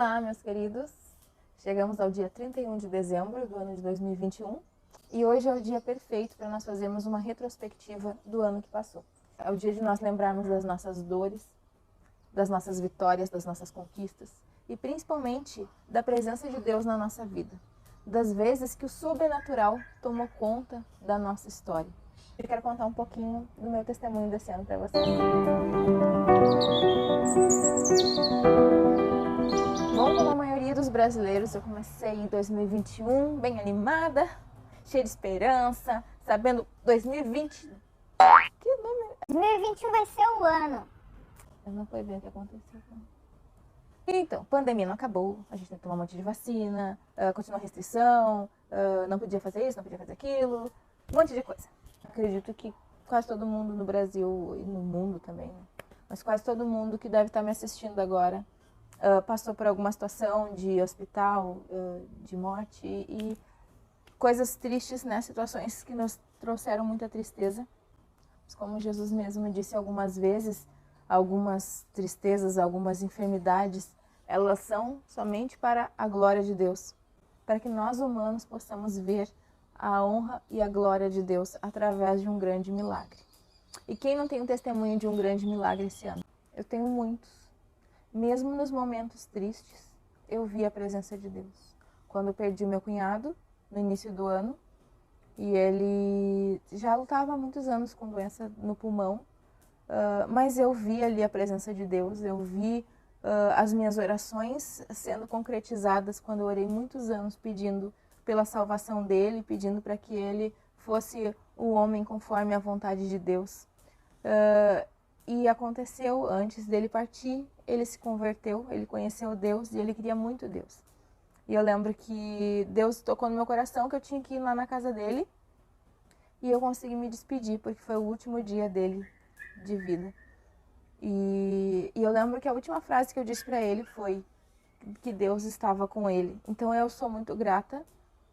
Olá, meus queridos. Chegamos ao dia 31 de dezembro do ano de 2021 e hoje é o dia perfeito para nós fazermos uma retrospectiva do ano que passou. É o dia de nós lembrarmos das nossas dores, das nossas vitórias, das nossas conquistas e principalmente da presença de Deus na nossa vida, das vezes que o sobrenatural tomou conta da nossa história. Eu quero contar um pouquinho do meu testemunho desse ano para vocês. Bom, como a maioria dos brasileiros, eu comecei em 2021 bem animada, cheia de esperança, sabendo 2020... Que número? 2021 vai ser o ano. Eu não foi bem o que aconteceu. Então, pandemia não acabou, a gente tem que tomar um monte de vacina, continua a restrição, não podia fazer isso, não podia fazer aquilo, um monte de coisa. Acredito que quase todo mundo no Brasil e no mundo também, né? Mas quase todo mundo que deve estar me assistindo agora passou por alguma situação de hospital, de morte e coisas tristes, né? Situações que nos trouxeram muita tristeza. Mas como Jesus mesmo disse algumas vezes, algumas tristezas, algumas enfermidades, elas são somente para a glória de Deus, para que nós humanos possamos ver a honra e a glória de Deus através de um grande milagre. E quem não tem um testemunho de um grande milagre esse ano? Eu tenho muitos. Mesmo nos momentos tristes, eu vi a presença de Deus. Quando eu perdi meu cunhado, no início do ano, e ele já lutava há muitos anos com doença no pulmão, mas eu vi ali a presença de Deus, eu vi as minhas orações sendo concretizadas quando eu orei muitos anos pedindo pela salvação dele, pedindo para que ele fosse o homem conforme a vontade de Deus. E aconteceu antes dele partir, ele se converteu, ele conheceu Deus e ele queria muito Deus. E eu lembro que Deus tocou no meu coração que eu tinha que ir lá na casa dele e eu consegui me despedir, porque foi o último dia dele de vida. E eu lembro que a última frase que eu disse para ele foi que Deus estava com ele. Então eu sou muito grata,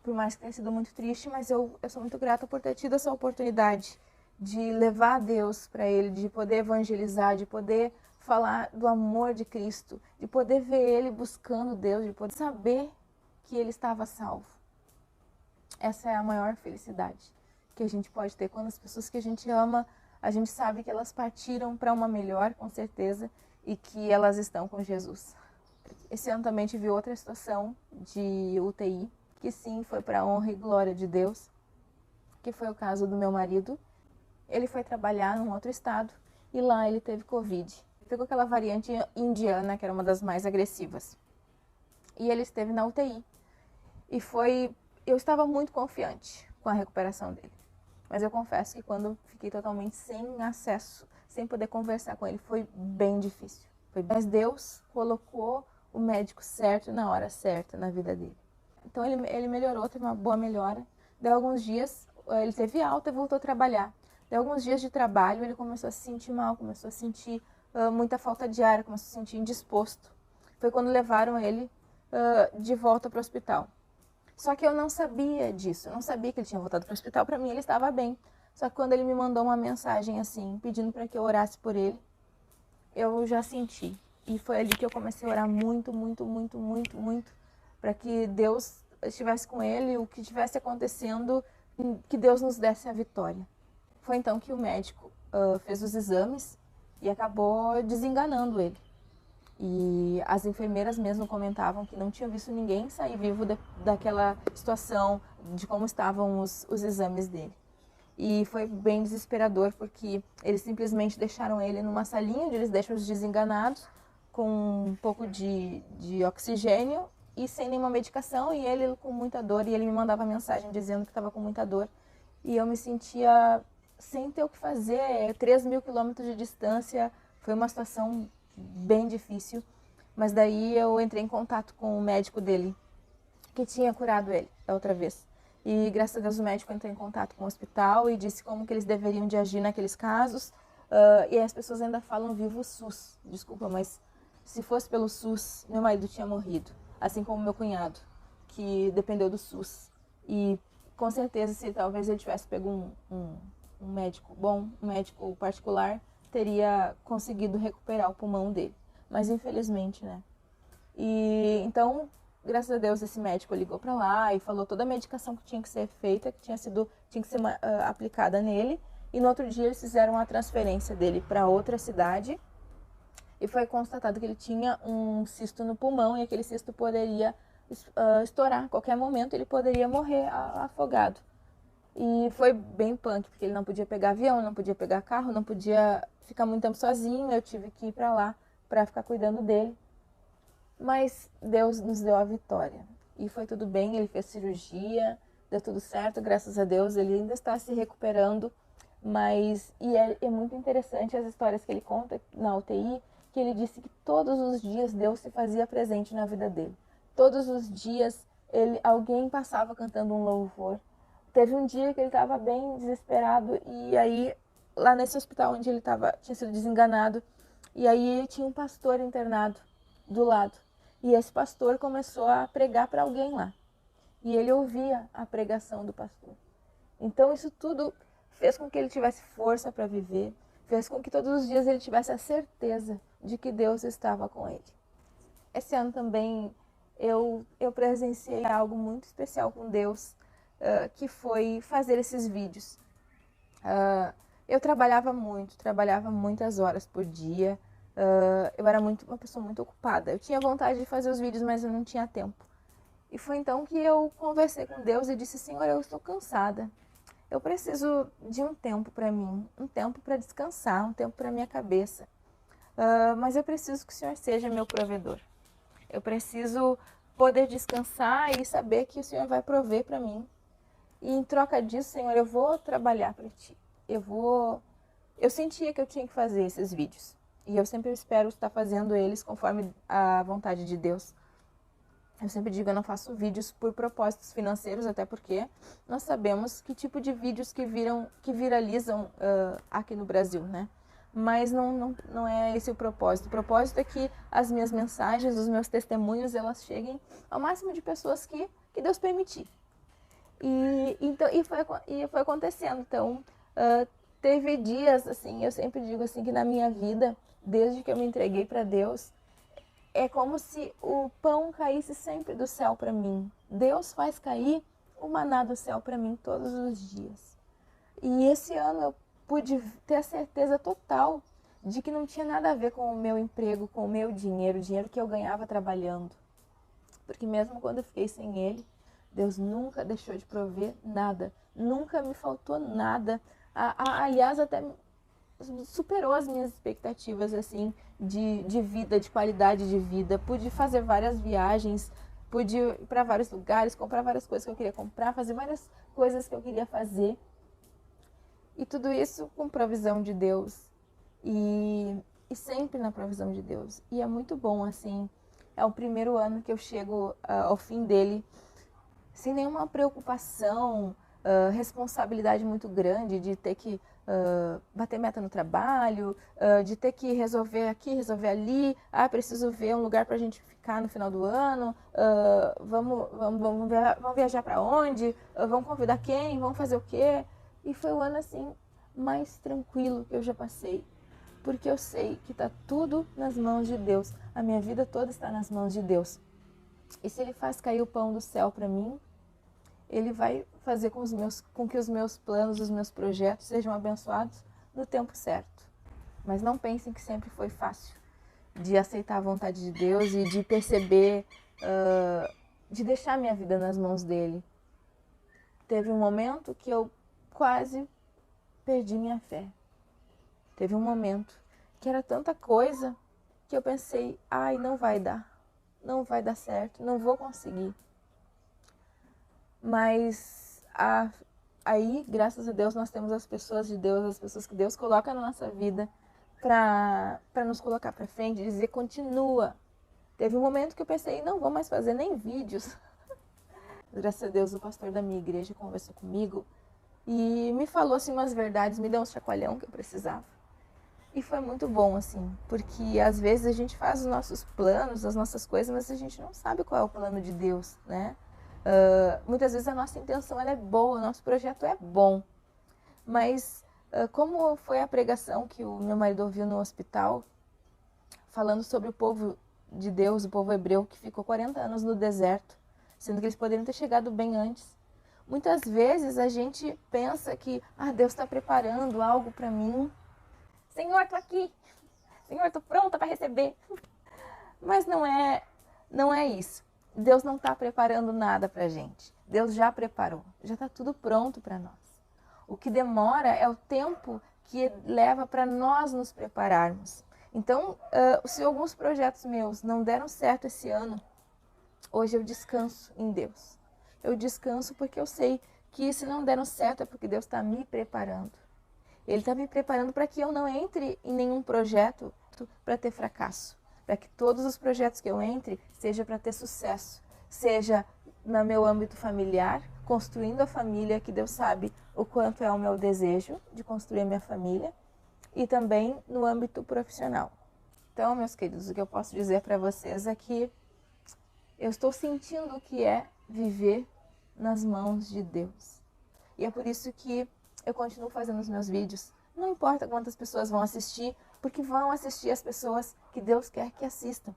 por mais que tenha sido muito triste, mas eu sou muito grata por ter tido essa oportunidade de levar Deus para ele, de poder evangelizar, de poder falar do amor de Cristo, de poder ver ele buscando Deus, de poder saber que ele estava salvo. Essa é a maior felicidade que a gente pode ter quando as pessoas que a gente ama, a gente sabe que elas partiram para uma melhor, com certeza, e que elas estão com Jesus. Esse ano também tive outra situação de UTI, que sim, foi para a honra e glória de Deus, que foi o caso do meu marido. Ele foi trabalhar num outro estado e lá ele teve Covid. Pegou aquela variante indiana, que era uma das mais agressivas. E ele esteve na UTI. Eu estava muito confiante com a recuperação dele. Mas eu confesso que quando fiquei totalmente sem acesso, sem poder conversar com ele, foi bem difícil. Mas Deus colocou o médico certo na hora certa na vida dele. Então ele melhorou, teve uma boa melhora. Deu alguns dias, ele teve alta e voltou a trabalhar. Deu alguns dias de trabalho, ele começou a se sentir mal, começou a sentir muita falta de ar, começou a se sentir indisposto. Foi quando levaram ele de volta para o hospital. Só que eu não sabia disso, eu não sabia que ele tinha voltado para o hospital. Para mim ele estava bem. Só que quando ele me mandou uma mensagem assim, pedindo para que eu orasse por ele, eu já senti. E foi ali que eu comecei a orar muito, muito, muito, muito, muito, para que Deus estivesse com ele, o que estivesse acontecendo, que Deus nos desse a vitória. Foi então que o médico fez os exames e acabou desenganando ele. E as enfermeiras mesmo comentavam que não tinham visto ninguém sair vivo daquela situação, de como estavam os exames dele. E foi bem desesperador, porque eles simplesmente deixaram ele numa salinha onde eles deixam os desenganados, com um pouco de oxigênio e sem nenhuma medicação, e ele com muita dor, e ele me mandava mensagem dizendo que estava com muita dor. E eu me sentia sem ter o que fazer, 3.000 quilômetros de distância, foi uma situação bem difícil. Mas daí eu entrei em contato com o médico dele, que tinha curado ele da outra vez. E graças a Deus o médico entrou em contato com o hospital e disse como que eles deveriam de agir naqueles casos. E as pessoas ainda falam vivo o SUS, desculpa, mas se fosse pelo SUS, meu marido tinha morrido. Assim como meu cunhado, que dependeu do SUS. E com certeza, se talvez ele tivesse pego um médico bom, um médico particular, teria conseguido recuperar o pulmão dele. Mas infelizmente, né, E então, graças a Deus, esse médico ligou para lá e falou toda a medicação que tinha que ser feita, que tinha que ser aplicada nele. E no outro dia eles fizeram a transferência dele para outra cidade e foi constatado que ele tinha um cisto no pulmão e aquele cisto poderia estourar a qualquer momento, ele poderia morrer afogado. E foi bem punk, porque ele não podia pegar avião, não podia pegar carro, não podia ficar muito tempo sozinho. Eu tive que ir para lá para ficar cuidando dele. Mas Deus nos deu a vitória. E foi tudo bem, ele fez cirurgia, deu tudo certo, graças a Deus. Ele ainda está se recuperando. É muito interessante as histórias que ele conta na UTI, que ele disse que todos os dias Deus se fazia presente na vida dele. Todos os dias alguém passava cantando um louvor. Teve um dia que ele estava bem desesperado e aí, lá nesse hospital onde ele tinha sido desenganado, e aí tinha um pastor internado do lado. E esse pastor começou a pregar para alguém lá. E ele ouvia a pregação do pastor. Então isso tudo fez com que ele tivesse força para viver, fez com que todos os dias ele tivesse a certeza de que Deus estava com ele. Esse ano também eu presenciei algo muito especial com Deus, que foi fazer esses vídeos. Eu trabalhava muitas horas por dia. Eu era uma pessoa muito ocupada. Eu tinha vontade de fazer os vídeos, mas eu não tinha tempo. E foi então que eu conversei com Deus e disse: Senhor, eu estou cansada. Eu preciso de um tempo para mim, um tempo para descansar, um tempo para minha cabeça. Mas eu preciso que o Senhor seja meu provedor. Eu preciso poder descansar e saber que o Senhor vai prover para mim. E em troca disso, Senhor, eu vou trabalhar para Ti. Eu sentia que eu tinha que fazer esses vídeos. E eu sempre espero estar fazendo eles conforme a vontade de Deus. Eu sempre digo, eu não faço vídeos por propósitos financeiros, até porque nós sabemos que tipo de vídeos que viralizam aqui no Brasil, né? Mas não é esse o propósito. O propósito é que as minhas mensagens, os meus testemunhos, elas cheguem ao máximo de pessoas que Deus permitir. E foi acontecendo. Então, teve dias, assim, eu sempre digo assim, que na minha vida, desde que eu me entreguei para Deus, é como se o pão caísse sempre do céu para mim. Deus faz cair o maná do céu para mim todos os dias. E esse ano eu pude ter a certeza total de que não tinha nada a ver com o meu emprego, com o meu dinheiro, o dinheiro que eu ganhava trabalhando. Porque mesmo quando eu fiquei sem ele, Deus nunca deixou de prover nada. Nunca me faltou nada. Aliás, até superou as minhas expectativas, assim, de vida, de qualidade de vida. Pude fazer várias viagens, pude ir para vários lugares, comprar várias coisas que eu queria comprar, fazer várias coisas que eu queria fazer. E tudo isso com provisão de Deus. E sempre na provisão de Deus. E é muito bom, assim. É o primeiro ano que eu chego ao fim dele sem nenhuma preocupação, responsabilidade muito grande de ter que bater meta no trabalho, de ter que resolver aqui, resolver ali. Preciso ver um lugar para a gente ficar no final do ano. Vamos viajar para onde? Vamos convidar quem? Vamos fazer o quê? E foi o ano assim mais tranquilo que eu já passei. Porque eu sei que está tudo nas mãos de Deus. A minha vida toda está nas mãos de Deus. E se Ele faz cair o pão do céu para mim, Ele vai fazer com que os meus planos, os meus projetos sejam abençoados no tempo certo. Mas não pensem que sempre foi fácil de aceitar a vontade de Deus e de perceber, de deixar minha vida nas mãos dEle. Teve um momento que eu quase perdi minha fé. Teve um momento que era tanta coisa que eu pensei, não vai dar certo, não vou conseguir. Mas aí, graças a Deus, nós temos as pessoas de Deus, as pessoas que Deus coloca na nossa vida para nos colocar para frente e dizer, continua. Teve um momento que eu pensei, não vou mais fazer nem vídeos. Graças a Deus, o pastor da minha igreja conversou comigo e me falou assim umas verdades, me deu um chacoalhão que eu precisava. E foi muito bom, assim, porque às vezes a gente faz os nossos planos, as nossas coisas, mas a gente não sabe qual é o plano de Deus, né? Muitas vezes a nossa intenção ela é boa, o nosso projeto é bom, mas como foi a pregação que o meu marido ouviu no hospital, falando sobre o povo de Deus, o povo hebreu, que ficou 40 anos no deserto, sendo que eles poderiam ter chegado bem antes. Muitas vezes a gente pensa que Deus está preparando algo para mim. Senhor, estou aqui. Senhor, estou pronta para receber. Mas não é isso. Deus não está preparando nada para a gente. Deus já preparou. Já está tudo pronto para nós. O que demora é o tempo que leva para nós nos prepararmos. Então, se alguns projetos meus não deram certo esse ano, hoje eu descanso em Deus. Eu descanso porque eu sei que se não deram certo é porque Deus está me preparando. Ele está me preparando para que eu não entre em nenhum projeto para ter fracasso. Para que todos os projetos que eu entre seja para ter sucesso. Seja no meu âmbito familiar, construindo a família, que Deus sabe o quanto é o meu desejo de construir a minha família. E também no âmbito profissional. Então, meus queridos, o que eu posso dizer para vocês é que eu estou sentindo o que é viver nas mãos de Deus. E é por isso que eu continuo fazendo os meus vídeos. Não importa quantas pessoas vão assistir, porque vão assistir as pessoas que Deus quer que assistam.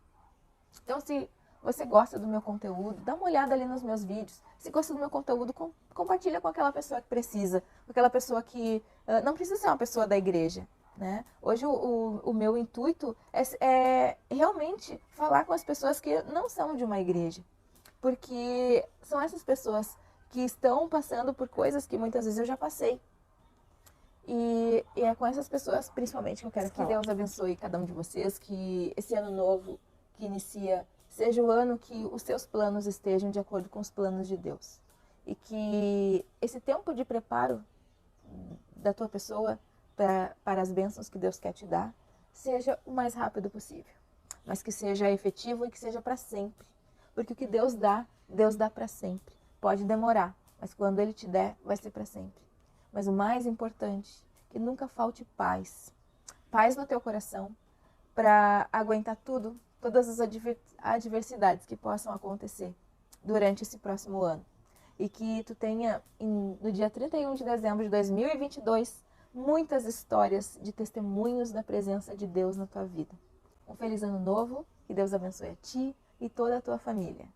Então, se você gosta do meu conteúdo, dá uma olhada ali nos meus vídeos. Se gosta do meu conteúdo, compartilha com aquela pessoa que precisa. Com aquela pessoa que não precisa ser uma pessoa da igreja. Né? Hoje o meu intuito é realmente falar com as pessoas que não são de uma igreja, porque são essas pessoas que estão passando por coisas que muitas vezes eu já passei, e é com essas pessoas principalmente que eu quero que Deus abençoe cada um de vocês, que esse ano novo que inicia seja o ano que os seus planos estejam de acordo com os planos de Deus, e que esse tempo de preparo da tua pessoa para as bênçãos que Deus quer te dar, seja o mais rápido possível, mas que seja efetivo e que seja para sempre, porque o que Deus dá para sempre. Pode demorar, mas quando Ele te der, vai ser para sempre. Mas o mais importante, que nunca falte paz. Paz no teu coração, para aguentar tudo, todas as adversidades que possam acontecer durante esse próximo ano. E que tu tenha, no dia 31 de dezembro de 2022, muitas histórias de testemunhos da presença de Deus na tua vida. Um feliz ano novo, que Deus abençoe a ti e toda a tua família.